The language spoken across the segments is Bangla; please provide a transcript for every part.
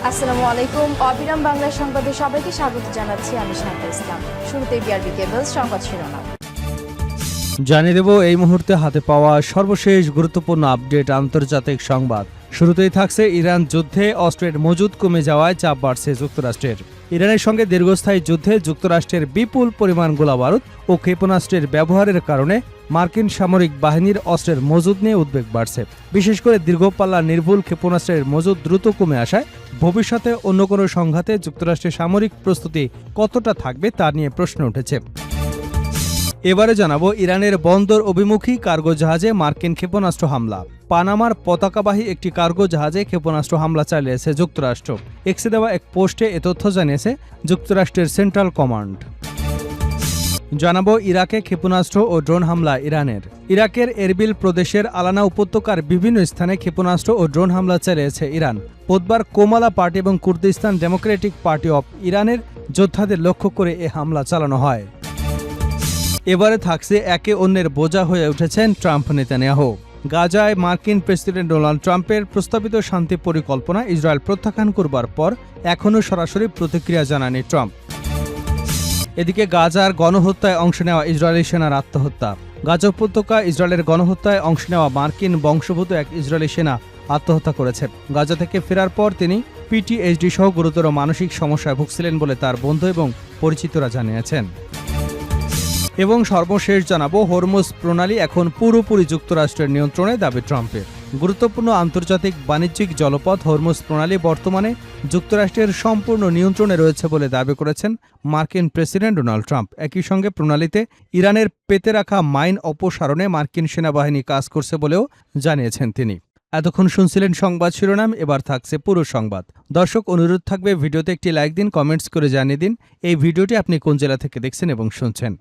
আসসালামু আলাইকুম। অবিরাম বাংলা সংবাদে সবাইকে স্বাগত জানাচ্ছি আমি শান্তা ইসলাম। শুরুতেই বিআরবি কেবলস সংবাদ শিরোনাম জানিয়ে দেব এই মুহূর্তে হাতে পাওয়া সর্বশেষ গুরুত্বপূর্ণ আপডেট আন্তর্জাতিক সংবাদ। শুরুতেই থাকছে ইরান যুদ্ধে অস্ত্রের মজুদ কমে যাওয়ায় চাপ বাড়ছে যুক্তরাষ্ট্রের। ইরানের সঙ্গে দীর্ঘস্থায়ী যুদ্ধে যুক্তরাষ্ট্রের বিপুল পরিমাণ গোলাবারুদ ও ক্ষেপণাস্ত্রের ব্যবহারের কারণে মার্কিন সামরিক বাহিনীর অস্ত্রের মজুদ নিয়ে উদ্বেগ বাড়ছে। বিশেষ করে দীর্ঘপাল্লা নির্ভুল ক্ষেপণাস্ত্রের মজুদ দ্রুত কমে আসায় ভবিষ্যতে অন্য কোনো সংঘাতে যুক্তরাষ্ট্রের সামরিক প্রস্তুতি কতটা থাকবে তা নিয়ে প্রশ্ন উঠেছে। এবারে জানাবো ইরানের বন্দর অভিমুখী কার্গো জাহাজে মার্কিন ক্ষেপণাস্ত্র হামলা। পানামার পতাকাবাহী একটি কার্গো জাহাজে ক্ষেপণাস্ত্র হামলা চালিয়েছে যুক্তরাষ্ট্র। এক্সে দেওয়া এক পোস্টে এ তথ্য জানিয়েছে যুক্তরাষ্ট্রের সেন্ট্রাল কমান্ড। জানাবো ইরাকে ক্ষেপণাস্ত্র ও ড্রোন হামলা ইরানের। ইরাকের এরবিল প্রদেশের আলানা উপত্যকার বিভিন্ন স্থানে ক্ষেপণাস্ত্র ও ড্রোন হামলা চালিয়েছে ইরান। বুধবার কোমালা পার্টি এবং কুর্দিস্তান ডেমোক্রেটিক পার্টি অব ইরানের যোদ্ধাদের লক্ষ্য করে এ হামলা চালানো হয়। এবারে থাকছে একে অন্যের বোঝা হয়ে উঠেছেন ট্রাম্প নেতানিয়াহু। গাজায় মার্কিন প্রেসিডেন্ট ডোনাল্ড ট্রাম্পের প্রস্তাবিত শান্তি পরিকল্পনা ইসরায়েল প্রত্যাখ্যান করবার পর এখনও সরাসরি প্রতিক্রিয়া জানায়নি ট্রাম্প। এদিকে গাজার গণহত্যায় অংশ নেওয়া ইসরায়েলি সেনার আত্মহত্যা। গাজা উপত্যকা ইসরায়েলের গণহত্যায় অংশ নেওয়া মার্কিন বংশোদ্ভূত এক ইসরায়েলি সেনা আত্মহত্যা করেছে। গাজা থেকে ফেরার পর তিনি পিটিএইচডি সহ গুরুতর মানসিক সমস্যায় ভুগছিলেন বলে তার বন্ধু এবং পরিচিতরা জানিয়েছেন। এবং সর্বশেষ জানাবো হরমুজ প্রণালী এখন পুরোপুরি যুক্তরাষ্ট্রের নিয়ন্ত্রণে, দাবি ট্রাম্পের। গুরুত্বপূর্ণ আন্তর্জাতিক বাণিজ্যিক জলপথ হরমুজ প্রণালী বর্তমানে যুক্তরাষ্ট্রের সম্পূর্ণ নিয়ন্ত্রণে রয়েছে বলে দাবি করেছেন মার্কিন প্রেসিডেন্ট ডোনাল্ড ট্রাম্প। একই সঙ্গে প্রণালীতে ইরানের পেতে রাখা মাইন অপসারণে মার্কিন সেনাবাহিনী কাজ করছে বলেও জানিয়েছেন তিনি। এতক্ষণ শুনছিলেন সংবাদ শিরোনাম, এবার থাকছে পুরো সংবাদ। দর্শক, অনুরোধ থাকবে ভিডিওতে একটি লাইক দিন, কমেন্টস করে জানিয়ে দিন এই ভিডিওটি আপনি কোন জেলা থেকে দেখছেন এবং শুনছেন।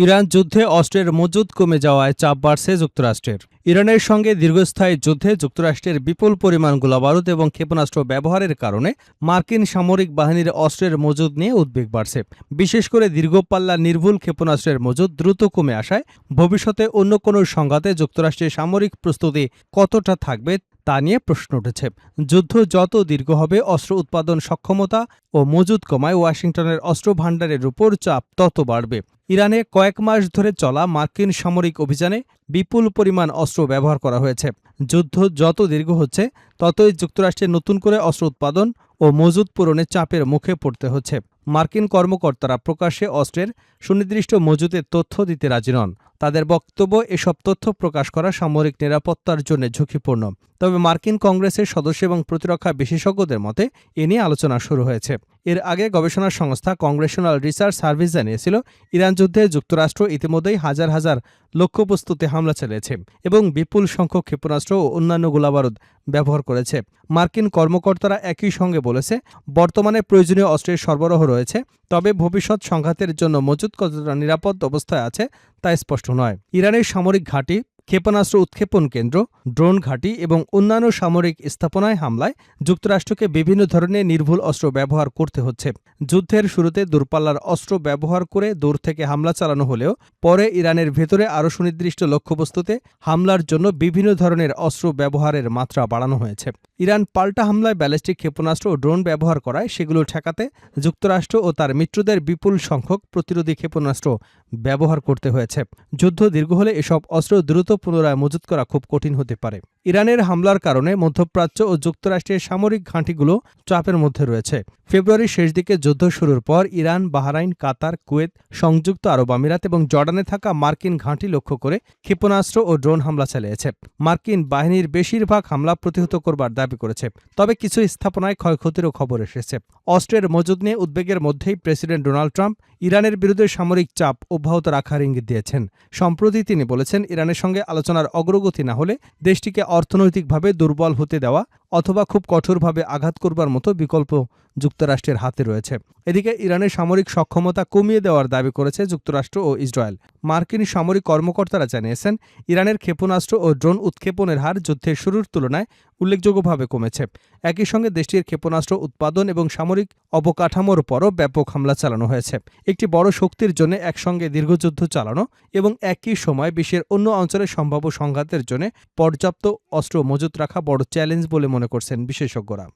ইরান যুদ্ধে অস্ত্রের মজুদ কমে যাওয়ায় চাপ বাড়ছে যুক্তরাষ্ট্রের। ইরানের সঙ্গে দীর্ঘস্থায়ী যুদ্ধে যুক্তরাষ্ট্রের বিপুল পরিমাণ গোলাবারুদ এবং ক্ষেপণাস্ত্র ব্যবহারের কারণে মার্কিন সামরিক বাহিনীর অস্ত্রের মজুদ নিয়ে উদ্বেগ বাড়ছে। বিশেষ করে দীর্ঘপাল্লা নির্ভুল ক্ষেপণাস্ত্রের মজুদ দ্রুত কমে আসায় ভবিষ্যতে অন্য কোনো সংঘাতে যুক্তরাষ্ট্রের সামরিক প্রস্তুতি কতটা থাকবে তা নিয়ে প্রশ্ন উঠেছে। যুদ্ধ যত দীর্ঘ হবে অস্ত্র উৎপাদন সক্ষমতা ও মজুদ কমায় ওয়াশিংটনের অস্ত্র ভাণ্ডারের উপর চাপ তত বাড়বে। ইরানে কয়েক মাস ধরে চলা মার্কিন সামরিক অভিযানে বিপুল পরিমাণ অস্ত্র ব্যবহার করা হয়েছে। যুদ্ধ যত দীর্ঘ হচ্ছে ততই যুক্তরাষ্ট্রের নতুন করে অস্ত্র উৎপাদন ও মজুদ পূরণে চাপের মুখে পড়তে হচ্ছে। মার্কিন কর্মকর্তারা প্রকাশ্যে অস্ত্রের সুনির্দিষ্ট মজুদের তথ্য দিতে রাজি নন। তাদের বক্তব্য, এসব তথ্য প্রকাশ করা সামরিক নিরাপত্তার জন্য ঝুঁকিপূর্ণ। তবে মার্কিন কংগ্রেসের সদস্য এবং প্রতিরক্ষা বিশেষজ্ঞদের মতে এ নিয়ে আলোচনা শুরু হয়েছে। এর আগে গবেষণা সংস্থা কংগ্রেশনাল রিসার্চ সার্ভিস জানিয়েছিল ইরান যুদ্ধে যুক্তরাষ্ট্র ইতিমধ্যেই হাজার হাজার লক্ষ্যবস্তুতে হামলা চালিয়েছে এবং বিপুল সংখ্যক ক্ষেপণাস্ত্র ও অন্যান্য গোলাবারুদ ব্যবহার করেছে। মার্কিন কর্মকর্তারা একই সঙ্গে বলেছে, বর্তমানে প্রয়োজনীয় অস্ত্রের সরবরাহ রয়েছে, তবে ভবিষ্যৎ সংঘাতের জন্য মজুদ কতটা নিরাপদ অবস্থায় আছে তা স্পষ্ট নয়। ইরানের সামরিক ঘাঁটি, ক্ষেপণাস্ত্র উৎক্ষেপণ কেন্দ্র, ড্রোন ঘাঁটি এবং অন্যান্য সামরিক স্থাপনায় হামলায় যুক্তরাষ্ট্রকে বিভিন্ন ধরনের নির্ভুল অস্ত্র ব্যবহার করতে হচ্ছে। যুদ্ধের শুরুতে দূরপাল্লার অস্ত্র ব্যবহার করে দূর থেকে হামলা চালানো হলেও পরে ইরানের ভেতরে আরও সুনির্দিষ্ট লক্ষ্যবস্তুতে হামলার জন্য বিভিন্ন ধরনের অস্ত্র ব্যবহারের মাত্রা বাড়ানো হয়েছে। ইরান পাল্টা হামলায় ব্যালিস্টিক ক্ষেপণাস্ত্র ও ড্রোন ব্যবহার করায় সেগুলো ঠেকাতে যুক্তরাষ্ট্র ও তার মিত্রদের বিপুল সংখ্যক প্রতিরোধী ক্ষেপণাস্ত্র ব্যবহার করতে হয়েছে। যুদ্ধ দীর্ঘ হলে এসব অস্ত্র দ্রুত পুনরায় মজুত করা খুব কঠিন হতে পারে। ইরানের হামলার কারণে মধ্যপ্রাচ্য ও যুক্তরাষ্ট্রের সামরিক ঘাঁটিগুলো চাপের মধ্যে রয়েছে। ফেব্রুয়ারির শেষ দিকে যুদ্ধ শুরুর পর ইরান, বাহরাইন, কাতার, কুয়েত, সংযুক্ত আরব আমিরাত এবং জর্ডানে থাকা মার্কিন ঘাঁটি লক্ষ্য করে ক্ষেপণাস্ত্র ও ড্রোন হামলা চালিয়েছে। মার্কিন বাহিনীর বেশিরভাগ হামলা প্রতিহত করবার দাবি করেছে, তবে কিছু স্থাপনায় ক্ষয়ক্ষতিরও খবর এসেছে। অস্ত্রের মজুদ নিয়ে উদ্বেগের মধ্যেই প্রেসিডেন্ট ডোনাল্ড ট্রাম্প ইরানের বিরুদ্ধে সামরিক চাপ অব্যাহত রাখার ইঙ্গিত দিয়েছেন। সম্প্রতি তিনি বলেছেন, ইরানের সঙ্গে আলোচনার অগ্রগতি না হলে দেশটিকে অর্থনৈতিকভাবে দুর্বল হতে দেওয়া অথবা খুব কঠোরভাবে আঘাত করবার মতো বিকল্প যুক্তরাষ্ট্রের হাতে রয়েছে। এদিকে ইরানের সামরিক সক্ষমতা কমিয়ে দেওয়ার দাবি করেছে যুক্তরাষ্ট্র ও ইসরায়েল। মার্কিন সামরিক কর্মকর্তারা জানিয়েছেন, ইরানের ক্ষেপণাস্ত্র ও ড্রোন উৎক্ষেপণের হার যুদ্ধের শুরুর তুলনায় উল্লেখযোগ্যভাবে কমেছে। একই সঙ্গে দেশটির ক্ষেপণাস্ত্র উৎপাদন এবং সামরিক অবকাঠামোর উপরও ব্যাপক হামলা চালানো হয়েছে। একটি বড় শক্তির জন্য একসঙ্গে দীর্ঘযুদ্ধ চালানো এবং একই সময় বিশ্বের অন্য অঞ্চলে সম্ভাব্য সংঘাতের জন্য পর্যাপ্ত অস্ত্র মজুত রাখা বড় চ্যালেঞ্জ বলে মনে করছেন বিশেষজ্ঞরা।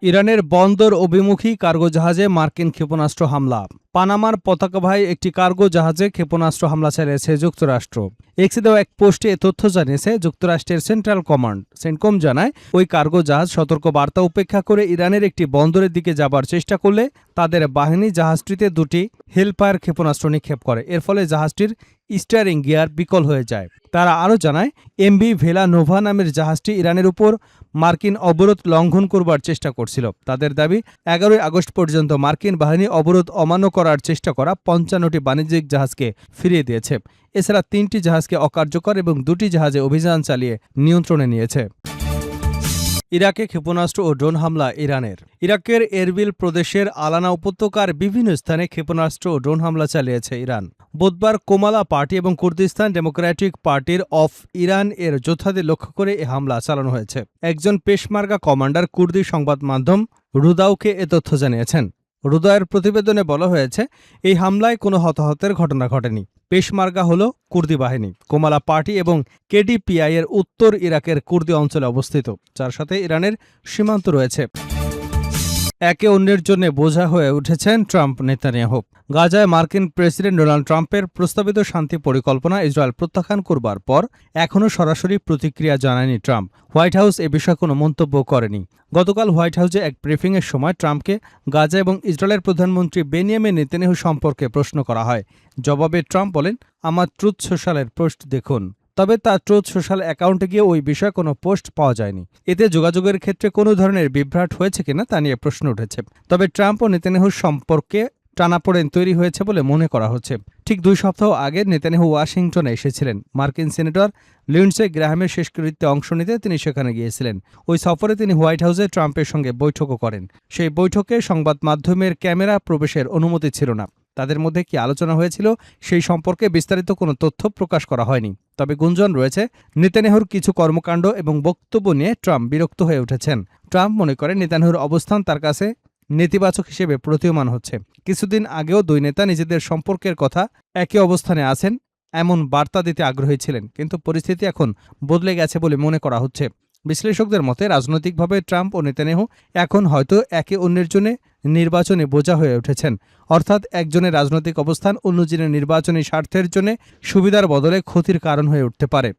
ইরানের বন্দর অভিমুখী কার্গো জাহাজে মার্কিন ক্ষেপণাস্ত্র হামলা। পানামার পতাকাবাহী একটি কার্গো জাহাজে ক্ষেপণাস্ত্র হামলা চালিয়েছে যুক্তরাষ্ট্র। এক্সে দেওয়া এক পোস্টে এ তথ্য জানিয়েছে যুক্তরাষ্ট্রের সেন্ট্রাল কমান্ড। সেন্টকম জানায়, ওই কার্গো জাহাজ সতর্ক বার্তা উপেক্ষা করে ইরানের একটি বন্দরের দিকে যাবার চেষ্টা করলে তাদের বাহিনী জাহাজটিতে দুটি হেলফায়ার ক্ষেপণাস্ত্র নিক্ষেপ করে। এর ফলে জাহাজটির স্টিয়ারিং গিয়ার বিকল হয়ে যায়। তারা আরও জানায়, এমভি ভেলা নোভা নামের জাহাজটি ইরানের উপর মার্কিন অবরোধ লঙ্ঘন করবার চেষ্টা করছিল। তাদের দাবি, 11 আগস্ট পর্যন্ত মার্কিন বাহিনী অবরোধ অমান্য করার চেষ্টা করা 55টি বাণিজ্যিক জাহাজকে ফিরিয়ে দিয়েছে। এছাড়া 3টি জাহাজকে অকার্যকর এবং 2টি জাহাজে অভিযান চালিয়ে নিয়ন্ত্রণে নিয়েছে। ইরাকে ক্ষেপণাস্ত্র ও ড্রোন হামলা ইরানের। ইরাকের এরবিল প্রদেশের আলানা উপত্যকার বিভিন্ন স্থানে ক্ষেপণাস্ত্র ও ড্রোন হামলা চালিয়েছে ইরান। বুধবার কোমালা পার্টি এবং কুর্দিস্তান ডেমোক্রেটিক পার্টির অফ ইরান এর যোদ্ধাদের লক্ষ্য করে এ হামলা চালানো হয়েছে। একজন পেশমার্গা কমান্ডার কুর্দি সংবাদ মাধ্যম রুদাউকে এ তথ্য জানিয়েছেন। রুদায়ের প্রতিবেদনে বলা হয়েছে, এই হামলায় কোনো হতাহতের ঘটনা ঘটেনি। পেশমার্গা হল কুর্দি বাহিনী। কোমালা পার্টি এবং কেডিপিআই এর উত্তর ইরাকের কুর্দি অঞ্চলে অবস্থিত, যার সাথে ইরানের সীমান্ত রয়েছে। একে অন্যের জন্য বোঝা হয়ে উঠেছেন ট্রাম্প নেতানিয়াহু। গাজায় মার্কিন প্রেসিডেন্ট ডোনাল্ড ট্রাম্পের প্রস্তাবিত শান্তি পরিকল্পনা ইসরায়েল প্রত্যাখ্যান করবার পর এখনও সরাসরি প্রতিক্রিয়া জানায়নি ট্রাম্প। হোয়াইট হাউস এ বিষয়ে কোনো মন্তব্য করেনি। গতকাল হোয়াইট হাউসে এক ব্রিফিংয়ের সময় ট্রাম্পকে গাজা এবং ইসরায়েলের প্রধানমন্ত্রী বেনিয়ামিন নেতানিয়াহু সম্পর্কে প্রশ্ন করা হয়। জবাবে ট্রাম্প বলেন, আমার ট্রুথ সোশ্যালের পোস্ট দেখুন। তবে তার ট্রুথ সোশ্যাল অ্যাকাউন্টে গিয়ে ওই বিষয়ে কোনো পোস্ট পাওয়া যায়নি। এতে যোগাযোগের ক্ষেত্রে কোনো ধরনের বিভ্রাট হয়েছে কিনা তা নিয়ে প্রশ্ন উঠেছে। তবে ট্রাম্প ও নেতানিয়াহুর সম্পর্কে টানাপোড়েন তৈরি হয়েছে বলে মনে করা হচ্ছে। ঠিক 2 সপ্তাহ আগে নেতানিয়াহু ওয়াশিংটনে এসেছিলেন। মার্কিন সিনেটর লিন্ডসে গ্রাহামের শেষকৃত্যে অংশ নিতে তিনি সেখানে গিয়েছিলেন। ওই সফরে তিনি হোয়াইট হাউসে ট্রাম্পের সঙ্গে বৈঠকও করেন। সেই বৈঠকে সংবাদ মাধ্যমের ক্যামেরা প্রবেশের অনুমতি ছিল না। তাদের মধ্যে কি আলোচনা হয়েছিল সেই সম্পর্কে বিস্তারিত কোনো তথ্য প্রকাশ করা হয়নি। তবে গুঞ্জন রয়েছে, নেতানিয়াহুর কিছু কর্মকাণ্ড এবং বক্তব্য নিয়ে ট্রাম্প বিরক্ত হয়ে উঠেছেন। ট্রাম্প মনে করেন নেতানিয়াহুর অবস্থান তার কাছে নেতিবাচক হিসেবে প্রতীয়মান হচ্ছে। কিছুদিন আগেও 2 নেতা নিজেদের সম্পর্কের কথা একই অবস্থানে আছেন এমন বার্তা দিতে আগ্রহী ছিলেন, কিন্তু পরিস্থিতি এখন বদলে গেছে বলে মনে করা হচ্ছে। বিশ্লেষকদের মতে রাজনৈতিকভাবে ট্রাম্প ও নেতানিয়াহু এখন হয়তো একে অন্যের জন্য নির্বাচনে বোঝা হয়ে উঠেছেন। অর্থাৎ একজনের রাজনৈতিক অবস্থান অন্যজনের নির্বাচনী স্বার্থের জন্য সুবিধার বদলে ক্ষতির কারণ হয়ে উঠতে পারে।